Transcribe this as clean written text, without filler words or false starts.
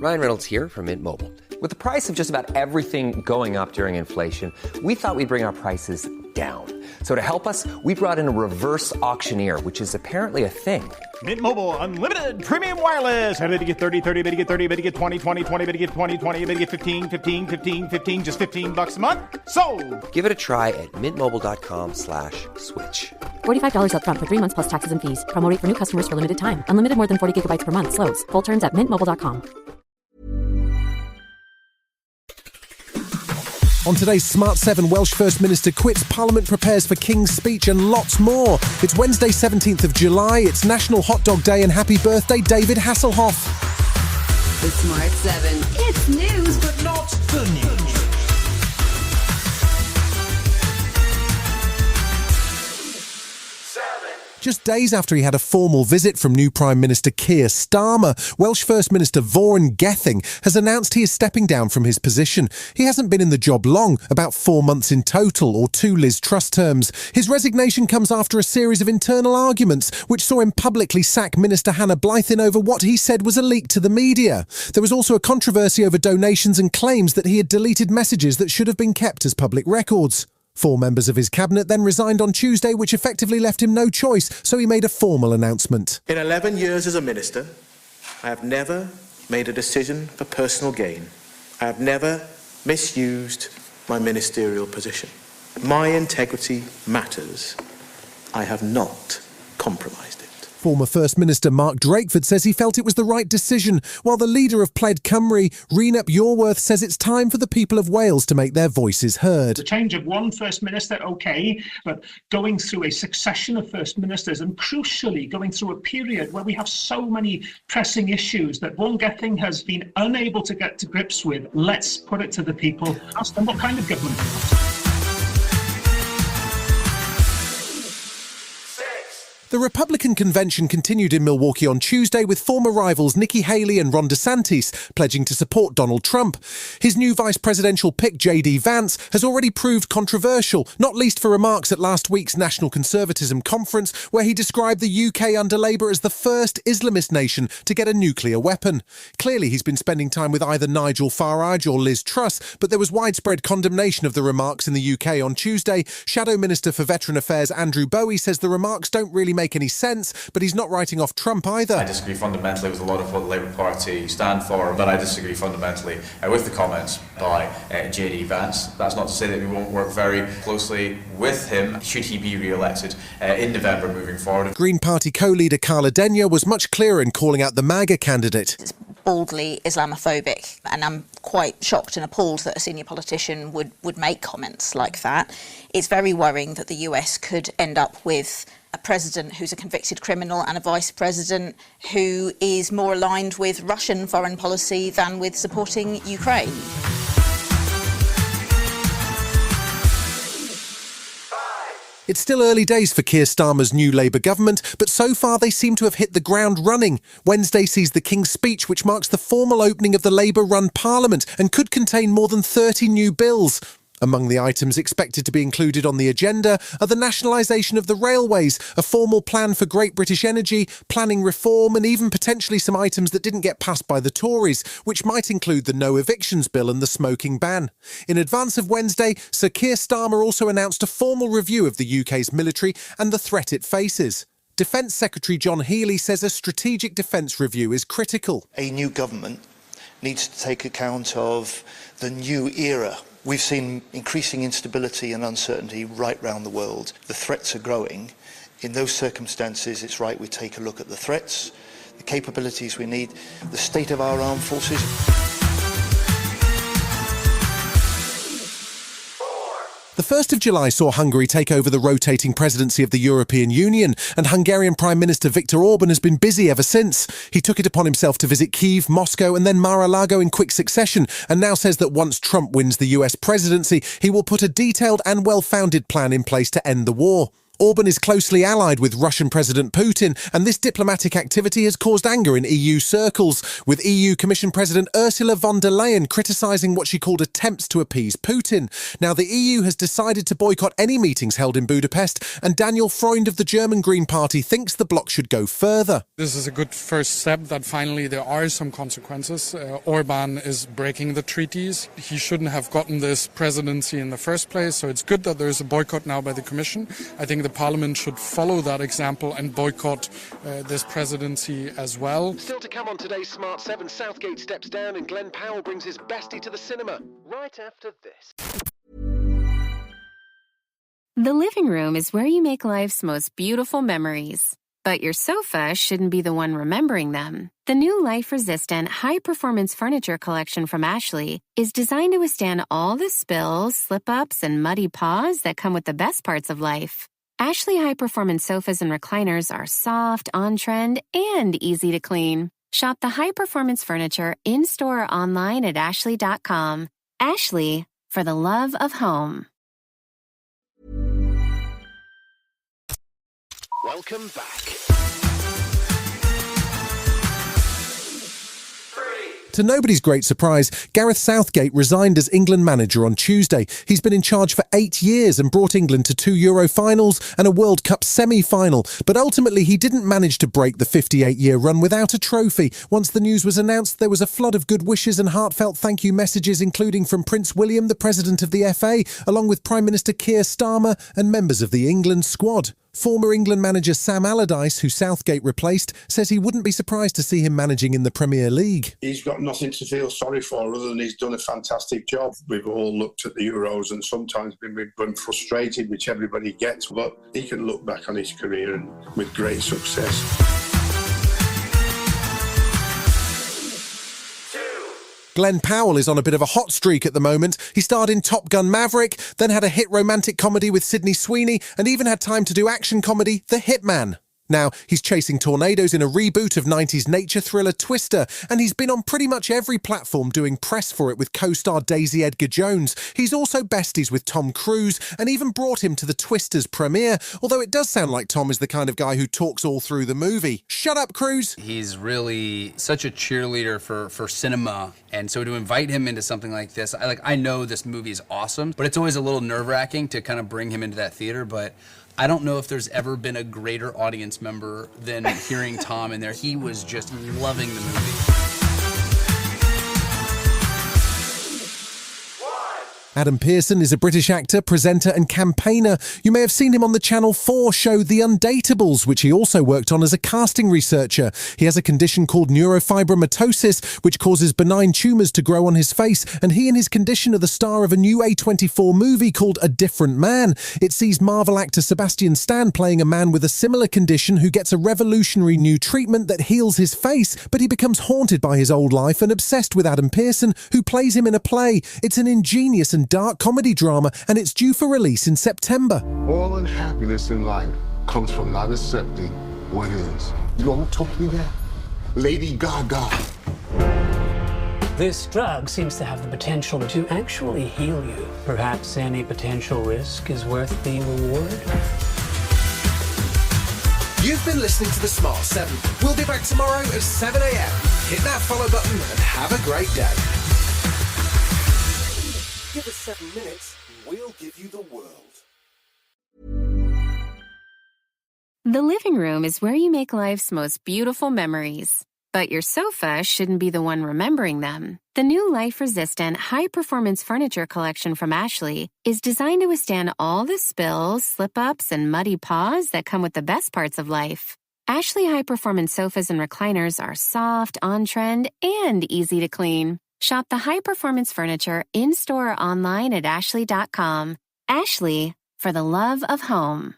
Ryan Reynolds here from Mint Mobile. With the price of just about everything going up during inflation, we thought we'd bring our prices down. So to help us, we brought in a reverse auctioneer, which is apparently a thing. Mint Mobile Unlimited Premium Wireless. How to get 30, 30, bit to get 30, bit to get 20, 20, 20, bit to get 20, 20, bit to get 15, 15, 15, 15, just $15 a month? Sold! Give it a try at mintmobile.com/switch. $45 up front for 3 months plus taxes and fees. Promo rate for new customers for limited time. Unlimited more than 40 gigabytes per month. Slows full terms at mintmobile.com. On today's Smart 7, Welsh First Minister quits, Parliament prepares for King's speech and lots more. It's Wednesday 17th of July, it's National Hot Dog Day and happy birthday David Hasselhoff. The Smart 7, it's news but not the news. Just days after he had a formal visit from new Prime Minister Keir Starmer, Welsh First Minister Vaughan Gething has announced he is stepping down from his position. He hasn't been in the job long, about 4 months in total, or 2 Liz Truss terms. His resignation comes after a series of internal arguments, which saw him publicly sack Minister Hannah Blythin over what he said was a leak to the media. There was also a controversy over donations and claims that he had deleted messages that should have been kept as public records. 4 members of his cabinet then resigned on Tuesday, which effectively left him no choice, so he made a formal announcement. In 11 years as a minister, I have never made a decision for personal gain. I have never misused my ministerial position. My integrity matters. I have not compromised it. Former First Minister Mark Drakeford says he felt it was the right decision, while the leader of Plaid Cymru, Rhun Yorwerth, says it's time for the people of Wales to make their voices heard. The change of one First Minister, OK, but going through a succession of First Ministers and crucially going through a period where we have so many pressing issues that Vaughan Gething has been unable to get to grips with. Let's put it to the people. Ask them what kind of government they want. The Republican convention continued in Milwaukee on Tuesday with former rivals Nikki Haley and Ron DeSantis pledging to support Donald Trump. His new vice presidential pick, J.D. Vance, has already proved controversial, not least for remarks at last week's National Conservatism Conference, where he described the UK under Labour as the first Islamist nation to get a nuclear weapon. Clearly, he's been spending time with either Nigel Farage or Liz Truss, but there was widespread condemnation of the remarks in the UK on Tuesday. Shadow Minister for Veteran Affairs Andrew Bowie says the remarks don't really make any sense, but he's not writing off Trump either. I disagree fundamentally with a lot of what the Labour Party stand for, but I disagree fundamentally with the comments by J.D. Vance. That's not to say that we won't work very closely with him should he be re-elected in November moving forward. Green Party co-leader Carla Denyer was much clearer in calling out the MAGA candidate. It's baldly Islamophobic, and I'm quite shocked and appalled that a senior politician would make comments like that. It's very worrying that the US could end up with a president who's a convicted criminal and a vice president who is more aligned with Russian foreign policy than with supporting Ukraine. It's still early days for Keir Starmer's new Labour government, but so far they seem to have hit the ground running. Wednesday sees the King's speech, which marks the formal opening of the Labour-run Parliament and could contain more than 30 new bills. Among the items expected to be included on the agenda are the nationalisation of the railways, a formal plan for Great British Energy, planning reform, and even potentially some items that didn't get passed by the Tories, which might include the no evictions bill and the smoking ban. In advance of Wednesday, Sir Keir Starmer also announced a formal review of the UK's military and the threat it faces. Defence Secretary John Healey says a strategic defence review is critical. A new government needs to take account of the new era. We've seen increasing instability and uncertainty right round the world. The threats are growing. In those circumstances, it's right we take a look at the threats, the capabilities we need, the state of our armed forces. The 1st of July saw Hungary take over the rotating presidency of the European Union, and Hungarian Prime Minister Viktor Orban has been busy ever since. He took it upon himself to visit Kyiv, Moscow and then Mar-a-Lago in quick succession, and now says that once Trump wins the US presidency, he will put a detailed and well-founded plan in place to end the war. Orban is closely allied with Russian President Putin, and this diplomatic activity has caused anger in EU circles, with EU Commission President Ursula von der Leyen criticising what she called attempts to appease Putin. Now, the EU has decided to boycott any meetings held in Budapest, and Daniel Freund of the German Green Party thinks the bloc should go further. This is a good first step that finally there are some consequences. Orban is breaking the treaties. He shouldn't have gotten this presidency in the first place, so it's good that there's a boycott now by the Commission. I think the Parliament should follow that example and boycott this presidency as well. Still to come on today's Smart 7, Southgate steps down and Glenn Powell brings his bestie to the cinema. Right after this. The living room is where you make life's most beautiful memories. But your sofa shouldn't be the one remembering them. The new life-resistant, high-performance furniture collection from Ashley is designed to withstand all the spills, slip-ups, and muddy paws that come with the best parts of life. Ashley high-performance sofas and recliners are soft, on-trend, and easy to clean. Shop the high-performance furniture in-store or online at ashley.com. Ashley, for the love of home. Welcome back. To nobody's great surprise, Gareth Southgate resigned as England manager on Tuesday. He's been in charge for 8 years and brought England to 2 Euro finals and a World Cup semi-final. But ultimately, he didn't manage to break the 58-year run without a trophy. Once the news was announced, there was a flood of good wishes and heartfelt thank you messages, including from Prince William, the president of the FA, along with Prime Minister Keir Starmer and members of the England squad. Former England manager Sam Allardyce, who Southgate replaced, says he wouldn't be surprised to see him managing in the Premier League. He's got nothing to feel sorry for other than he's done a fantastic job. We've all looked at the Euros and sometimes been frustrated, which everybody gets, but he can look back on his career and with great success. Glenn Powell is on a bit of a hot streak at the moment. He starred in Top Gun Maverick, then had a hit romantic comedy with Sydney Sweeney, and even had time to do action comedy The Hitman. Now, he's chasing tornadoes in a reboot of 90s nature thriller Twister, and he's been on pretty much every platform doing press for it with co-star Daisy Edgar-Jones. He's also besties with Tom Cruise, and even brought him to the Twisters premiere, although it does sound like Tom is the kind of guy who talks all through the movie. Shut up, Cruise! He's really such a cheerleader for cinema, and so to invite him into something like this, I know this movie is awesome, but it's always a little nerve-wracking to kind of bring him into that theater, but I don't know if there's ever been a greater audience member than hearing Tom in there. He was just loving the movie. Adam Pearson is a British actor, presenter and campaigner. You may have seen him on the Channel 4 show The Undateables, which he also worked on as a casting researcher. He has a condition called neurofibromatosis, which causes benign tumours to grow on his face, and he and his condition are the star of a new A24 movie called A Different Man. It sees Marvel actor Sebastian Stan playing a man with a similar condition who gets a revolutionary new treatment that heals his face, but he becomes haunted by his old life and obsessed with Adam Pearson, who plays him in a play. It's an ingenious and dark comedy drama, and it's due for release in September. All unhappiness in life comes from not accepting what is. You know who told me that? Lady Gaga. This drug seems to have the potential to actually heal you. Perhaps any potential risk is worth the reward. You've been listening to the Smart 7. We'll be back tomorrow at 7 a.m. Hit that follow button and have a great day. Give us 7 minutes, we'll give you the world. The living room is where you make life's most beautiful memories. But your sofa shouldn't be the one remembering them. The new life-resistant, high-performance furniture collection from Ashley is designed to withstand all the spills, slip-ups, and muddy paws that come with the best parts of life. Ashley high-performance sofas and recliners are soft, on-trend, and easy to clean. Shop the high-performance furniture in-store or online at ashley.com. Ashley, for the love of home.